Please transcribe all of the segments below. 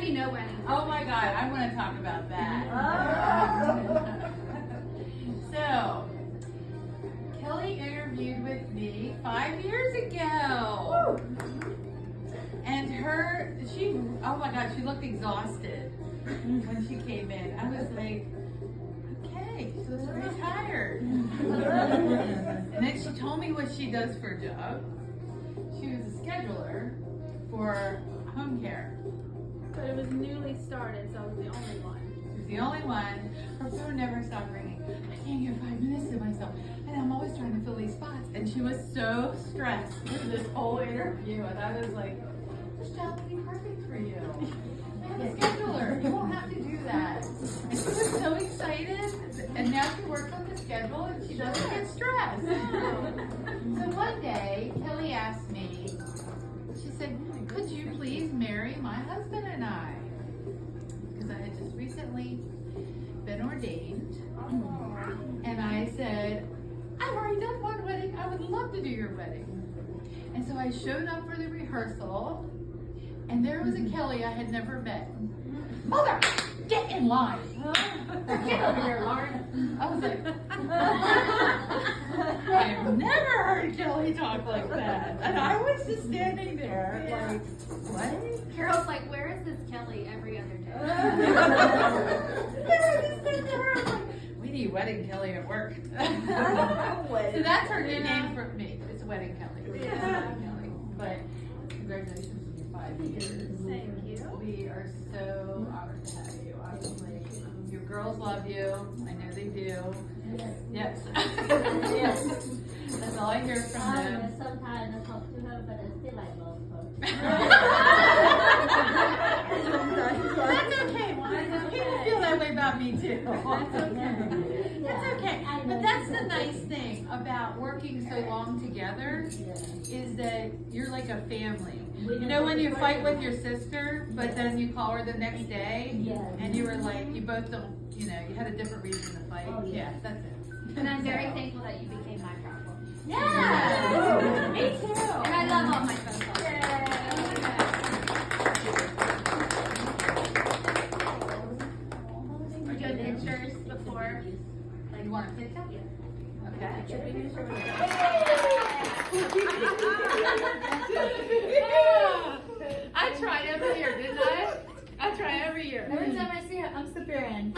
be no wedding. Oh my God, I want to talk about that. So, Kelly interviewed with me 5 years ago. And oh my God, she looked exhausted when she came in. I was like, okay, she looks very tired. And then she told me what she does for a job. She was a scheduler for home care. But it was newly started, so I was the only one. She was the only one. Her phone never stopped ringing. I can't get 5 minutes to myself. And I'm always trying to fill these spots. And she was so stressed through this whole interview. And I was like, this job would be perfect for you. I'm a scheduler. You won't have to do that. And she was so excited. And now she works on the schedule and she doesn't get stressed. So one day, Kelly asked me, she said, could you please marry my husband and I? Because I had just recently been ordained. And I said, I've already done one wedding. I would love to do your wedding. And so I showed up for the rehearsal. And there was a Kelly I had never met. Mother, get in line. Get over here, Lauren. I was like, I've never heard Kelly talk like that. And I was just standing there like, what? Carol's like, where is this Kelly every other day? We need Wedding Kelly at work. So that's her new name for me. It's Wedding Kelly. Yeah. Kelly. But congratulations on your 5 years. Thank you. We are so honored to have you. Honestly, your girls love you. I know they do. Yes. Yes. That's all I hear from them. Sometimes I talk to her, but I still like love That's okay. People feel that way about me too. That's okay. That's okay. But that's the nice thing about working so long together is that you're like a family. You know when you fight with your sister, but then you call her the next day, and you were like, you both don't, you had a different reason to fight. Yeah, that's it. And I'm very thankful that you became my problem. Yeah, me too. And I love all my phone calls. We're doing pictures before. You want a picture? Okay. I tried every year, didn't I? I try every year. Every time I see her, I'm Sabiran. I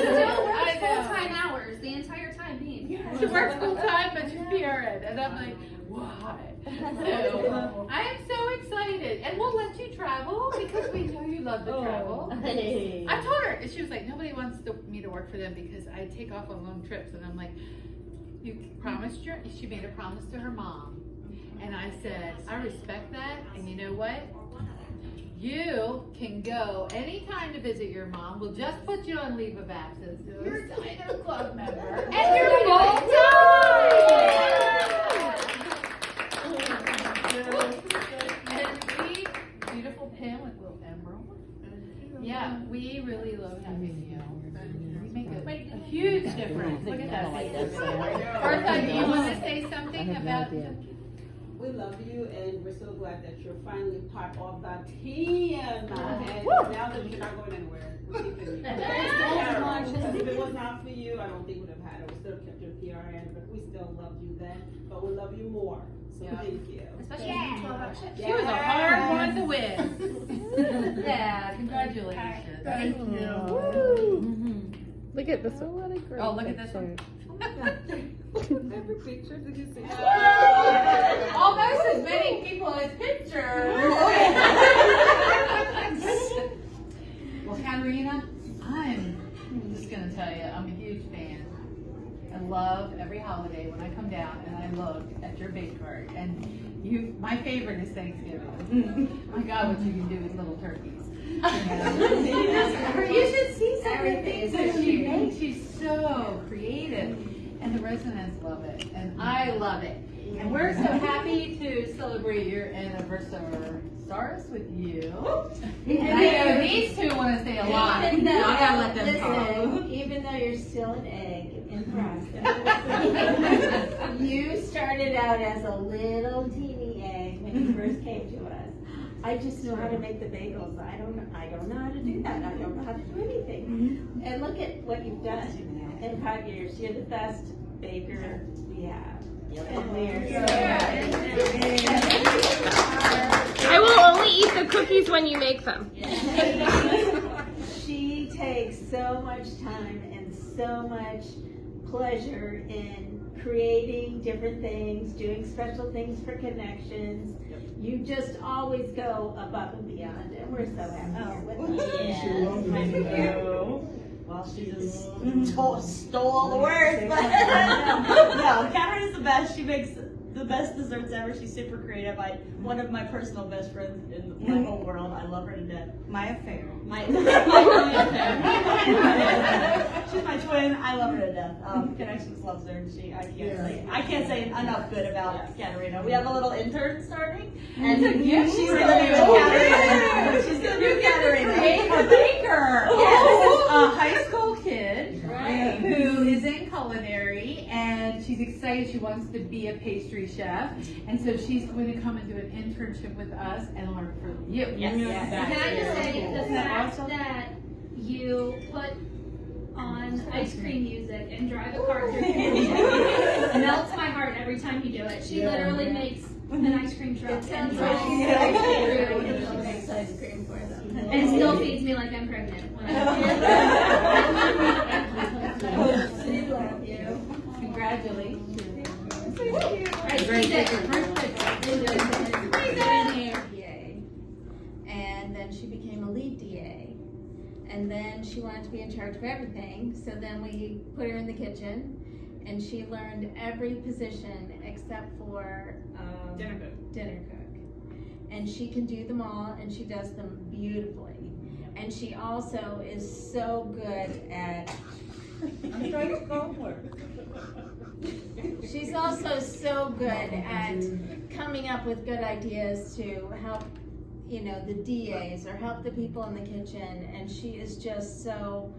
still work full-time hours the entire time being here. She works full time, but she's PRN, and I'm like, why? So I am so excited, and we'll let you travel because we know you love to travel. I told her, and she was like, nobody wants me to work for them because I take off on long trips, and I'm like, you promised she made a promise to her mom, and I said, I respect that, and you know what? You can go anytime to visit your mom. We'll just put you on leave of absence. You're a Dino Club member. And you're full time! And beautiful pin with little emerald. Yeah, we really love having you. You make a huge difference. Look at that face. Bertha, do you want to say something about We love you, and we're so glad that you're finally part of the team. And now that you're not going anywhere, we're keeping you. Because if it was not for you, I don't think we would have had it. We still kept your PRN, but we still loved you then. But we love you more. So thank you. Especially 12-hour shifts. She was a hard one to win. Yeah, congratulations. Thank you. Look at this one. What a great Oh, look at this one. Every picture, did you see? Almost as many people as pictures. Well, Katerina, I'm just going to tell you, I'm a huge fan. I love every holiday when I come down and I look at your bake card. And my favorite is Thanksgiving. My God, what you can do with little turkeys. You should see some of the things that she makes. She's so creative. And the residents love it. And I love it. And we're so happy to celebrate your anniversary with you. And I know these two want to say a lot. I gotta let them talk. Even though you're still an egg in process, you started out as a little teeny egg when you first came to us. I just know how to make the bagels. I don't know how to do that. I don't know how to do anything. And look at what you've done in 5 years. You're the best baker we have. And we're I will only eat the cookies when you make them. She takes so much time and so much pleasure in creating different things, doing special things for connections. You just always go above and beyond, and we're so happy with you. Well, she just stole all the words, but no, Catherine is the best. She makes the best desserts ever. She's super creative. One of my personal best friends in my whole world. I love her to death. My affair. My She's my twin. I love her to death. Connections loves her, and I can't say enough good about Katerina. We have a little intern starting, and she's gonna be with Katerina. She's gonna be with Katerina. A baker. Yes. A high school kid who is in culinary, and she's excited. She wants to be a pastry chef, and so she's going to come and do an internship with us and learn from you. Yes. Can I just say the fact that you put on ice cream music and drive a car through it melts my heart every time you do it. She literally makes an ice cream truck and drives Makes ice cream for them. and still feeds me like I'm pregnant. When I We love you. Congratulations. DA, and then she became a lead DA, and then she wanted to be in charge of everything, so then we put her in the kitchen, and she learned every position except for dinner cook, and she can do them all, and she does them beautifully, and she also is so good at I'm trying to go for it. She's also so good at coming up with good ideas to help, the DAs or help the people in the kitchen, and she is just so,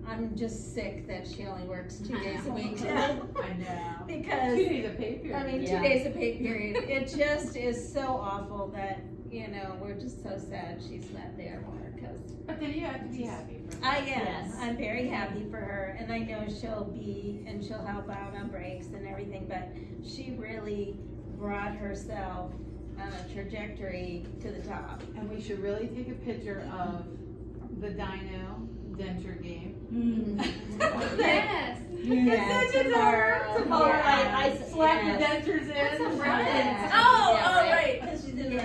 I'm just sick that she only works 2 days a week now. I know. Because, 2 days of pay period. 2 days of pay period. It just is so awful that, we're just so sad she's not there more, because. But then you have to be happy for her. I am. I'm very happy for her, and I know she'll help out on breaks and everything, but she really brought herself on a trajectory to the top. And we should really take a picture of the Dino denture game. yes. It's such a Tomorrow, I Slap the dentures in. Yeah. Oh, right, because she's in the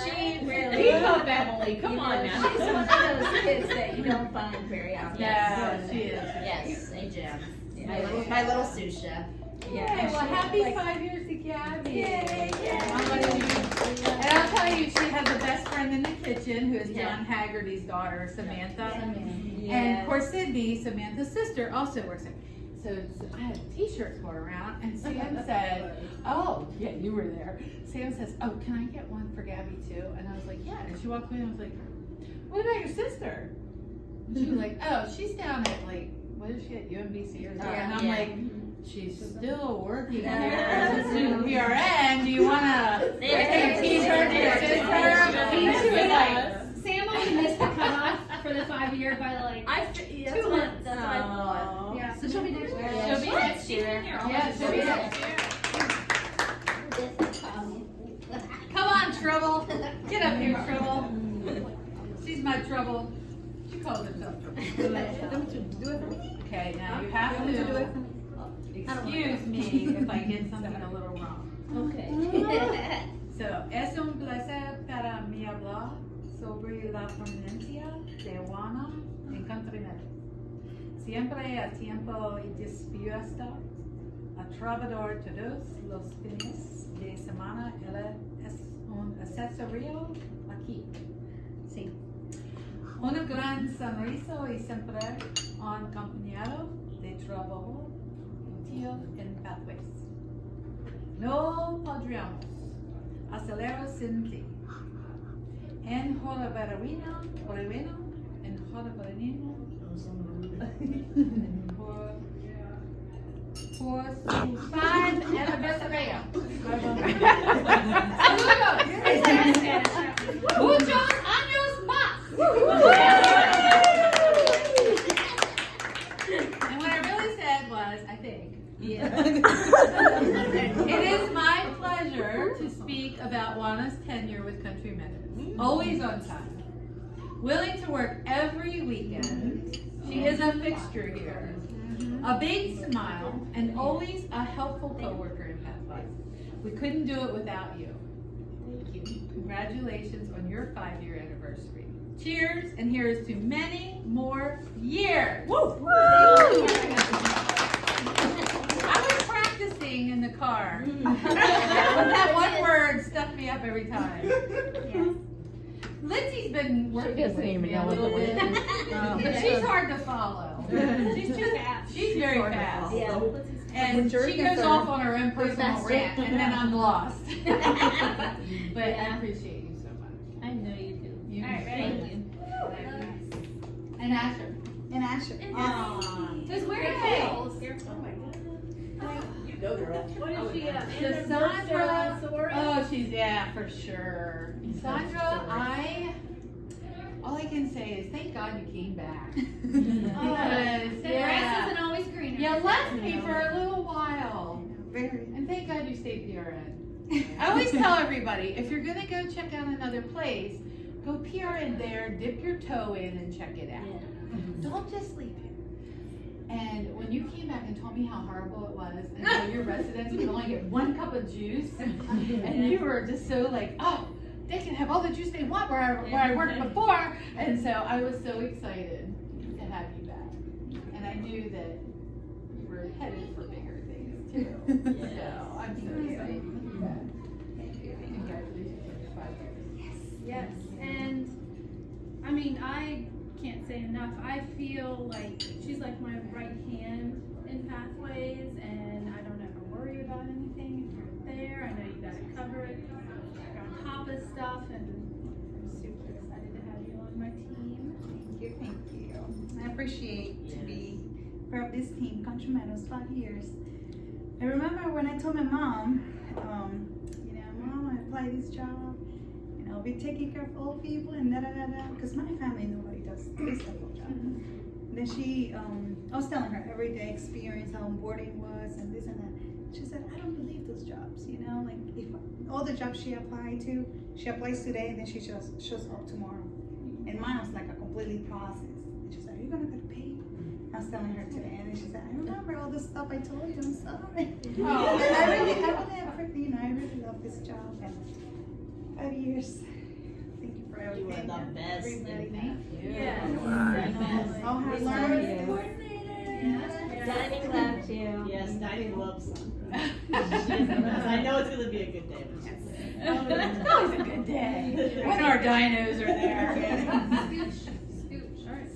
She really. Pico family, come on now. She's one of those kids that you don't find very often. Yeah, she is. Yes, a gem. Yeah. My little sous chef. Yeah, well, happy 5 years to Gabby. Yay, And I'll tell you, she has a best friend in the kitchen who is John Haggerty's daughter, Samantha. And poor Sydney, Samantha's sister, also works there. So I had t-shirts going around, and Sam said, oh, yeah, you were there. Sam says, oh, can I get one for Gabby too? And I was like, yeah. And she walked in and I was like, what about your sister? And she was like, oh, she's down at what is she at, UMBC or something? And I'm like, she's still working there as a student PRN. Do you want to take a t-shirt to your sister? She was like, Sam only missed the cutoff for the 5-year by 2 months. That's what I thought. Yeah, so she'll be next year. She'll be next year. Yeah, she'll be next year. Come on, Trouble. Get up here, Trouble. She's my trouble. She calls herself Trouble. Okay, now you have to excuse me if I get something a little wrong. Okay. So, es un placer para mí hablar sobre la prominencia de Juana en Countryman. Siempre a tiempo y dispuesta a trabajar todos los fines de semana. Ella es un accesorio aquí. Sí. Un gran sonriso y siempre un compañero de trabajo útil en Pathways. No podríamos hacerlo sin ti. En Jolaverino, en Jolaverino, por su 5th anniversary. It is my pleasure to speak about Juana's tenure with Country Meadows. Always on time. Willing to work every weekend. She is a fixture here. A big smile and always a helpful coworker in Pathways. We couldn't do it without you. Thank you. Congratulations on your 5-year anniversary. Cheers, and here's to many more years. Woo! Woo! I was practicing in the car. That one word stuck me up every time. Yes. Lindsay's been working doesn't with even me know a what little the bit. word But she's hard to follow. She's too fast. She's very fast. Yeah. And she goes off on her own personal rant, and then I'm lost. But I appreciate you so much. I know you do. You All right, ready? Thank you. And Asher. And Asher. Who's wearing Hey. heels? You go, girl. What is she? Sandra. Oh, she's, yeah, for sure. Sandra, all I can say is thank God you came back. The grass isn't always greener. You left me for a little while. Very. And thank God you stayed PRN. I always tell everybody, if you're gonna go check out another place, go PRN there, dip your toe in and check it out. Don't just leave it. And when you came back and told me how horrible it was, and how your residents could only get 1 cup of juice, and you were just so like, oh, they can have all the juice they want where I worked before. And so I was so excited to have you back. And I knew that you were headed for bigger things too. So I'm so excited to be back. Congratulations on your 5 years. Yes, and I mean, I can't say enough. I feel like she's like my right hand in Pathways, and I don't ever worry about anything if you're there. I know you got it covered. You're on top of stuff, and I'm super excited to have you on my team. Thank you. I appreciate to be part of this team, Country Meadows, 5 years. I remember when I told my mom, Mom, I applied this job, and I'll be taking care of old people and because my family, nobody does this type of job. Then she, I was telling her everyday experience, how onboarding was, and this and that. She said, I don't believe those jobs, like if all the jobs she applied to, she applies today and then she shows up tomorrow. And mine was like a completely process. And she said, are you gonna get paid? I was telling her today, and then she said, I remember all the stuff I told you, I'm sorry. Oh. And I really love this job. And 5 years. Thank you for everything. You are the best. Everybody. Thank you. Yes. All her We learners. love you. Dining loves you. Yes, Dining loves Sandra. I know it's gonna be a good day. It's always a good day when our dinos are there. Scooch. All right.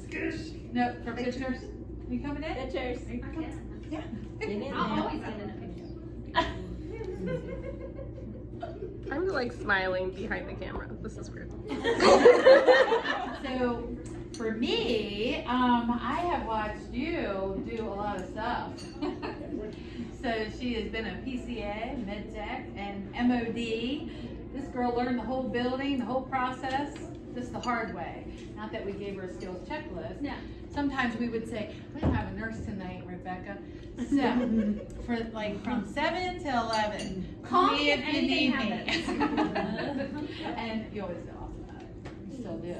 No, for pictures. You coming in? Pictures. Yeah. Get in I'll there. always get in a picture. I'm like smiling behind the camera. This is weird. So for me, I have watched you do a lot of stuff. So she has been a PCA, MedTech, and MOD. This girl learned the whole building, the whole process, just the hard way. Not that we gave her a skills checklist. Yeah. Sometimes we would say, we don't have a nurse tonight, Rebecca. So, for like from 7 to 11, call me if you need me. And you always go off about it. You still do.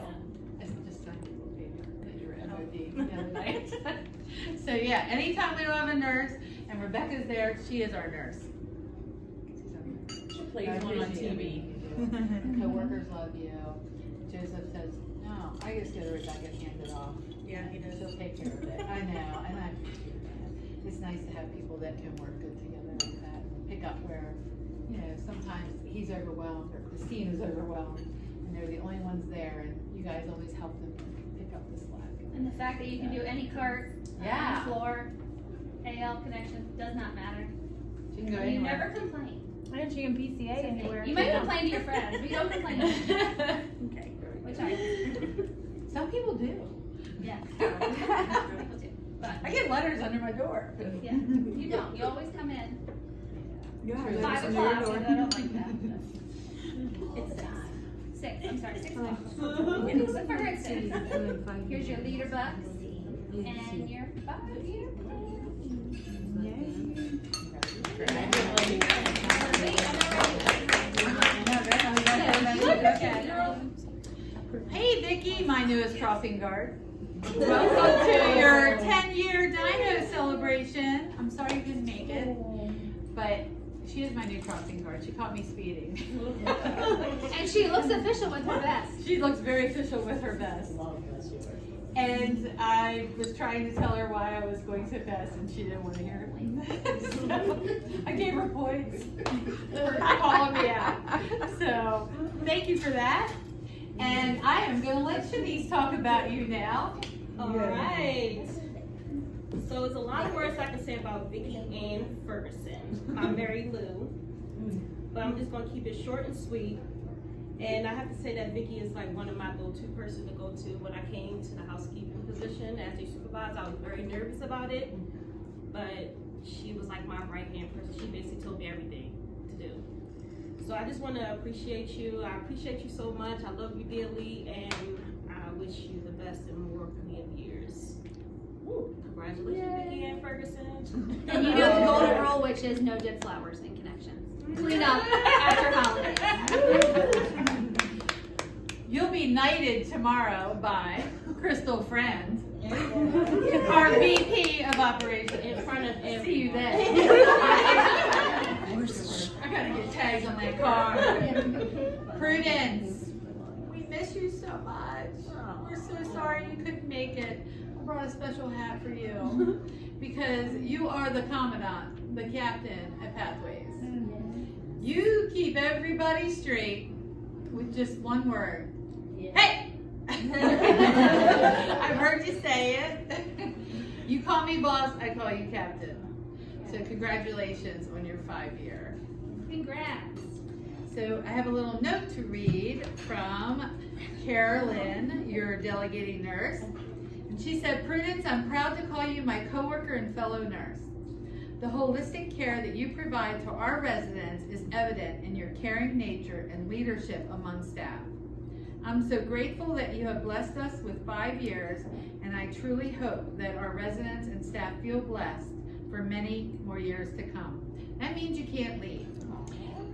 It's just some people paper that you're MOD the other night. So yeah, anytime we don't have a nurse and Rebecca's there, she is our nurse. She plays one on TV. Co-workers love you. Joseph says, no, I just go to Rebecca and hand it off. Yeah, he does. She'll take care of it. I know, and I appreciate that. It's nice to have people that can work good together like that. Pick up where, sometimes he's overwhelmed or Christine is overwhelmed, and they're the only ones there, and you guys always help them pick up the slack. And the fact that you can do any cart, Yeah. any floor, AL connection, does not matter. She can go You anywhere. never complain. Why don't you can PCA anywhere? You might complain to your friends, but you don't complain to me. Okay. Which I do. Some people do. Yeah. People do. But, I get letters under my door. yeah, you don't. You always come in. You have 5 letters under your o'clock, door. and I don't like that. It's 6. I'm sorry, 6 o'clock. Look for her at 6. Here's your leader bucks. And your 5-year Hey Vicki, my newest crossing guard. Welcome to your 10-year Dino celebration. I'm sorry you didn't make it, but she is my new crossing guard. She caught me speeding. And she looks official with her vest. She looks very official with her vest. And I was trying to tell her why I was going so fast, and she didn't want to hear it. So I gave her points for calling me out. So thank you for that. And I am going to let Shanice talk about you now. All right. So there's a lot of words I can say about Vicki Ann Ferguson. I'm Mary Lou, but I'm just going to keep it short and sweet. And I have to say that Vicki is like one of my go-to person to go to when I came to the housekeeping position as a supervisor. I was very nervous about it, but she was like my right-hand person. She basically told me everything to do. So I just want to appreciate you. I appreciate you so much. I love you dearly, and I wish you the best and more many years. Woo. Congratulations, Vicki Ann Ferguson. And you know the golden rule, which is no dead flowers in connections. Clean up after holidays. You'll be knighted tomorrow by Crystal Friend, our VP of Operations. In front of everyone. See you then. I gotta get tags on that car. Prudence, we miss you so much. We're so sorry you couldn't make it. I brought a special hat for you because you are the commandant, the captain at Pathways. You keep everybody straight with just one word. Hey! I've heard you say it. You call me boss, I call you captain. So congratulations on your 5-year. Congrats. So I have a little note to read from Carolyn, your delegating nurse. And she said, Prudence, I'm proud to call you my coworker and fellow nurse. The holistic care that you provide to our residents is evident in your caring nature and leadership among staff. I'm so grateful that you have blessed us with 5 years, and I truly hope that our residents and staff feel blessed for many more years to come. That means you can't leave.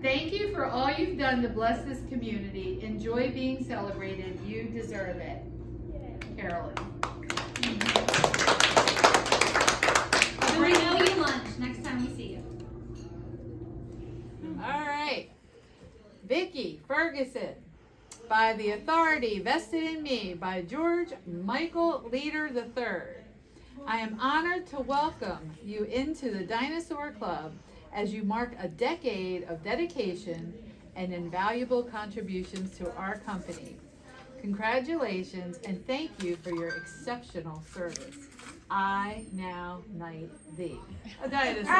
Thank you for all you've done to bless this community. Enjoy being celebrated. You deserve it. Carolyn. We'll bring you lunch next time we see you. All right. Vicki Ferguson. By the authority vested in me by George Michael Leader III, I am honored to welcome you into the Dinosaur Club as you mark a decade of dedication and invaluable contributions to our company. Congratulations and thank you for your exceptional service. I now knight thee. A dinosaur.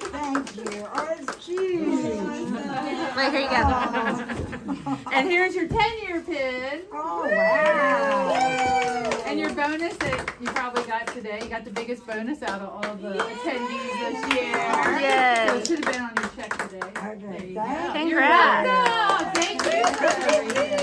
Thank you. Oh, it's cute. Wait, here you go. And here's your 10-year pin. Oh, wow. And your bonus that you probably got today. You got the biggest bonus out of all the attendees this year. Yes. So it should have been on your check today. Okay, There you go. thank You're Congrats. welcome. Thank you for everything.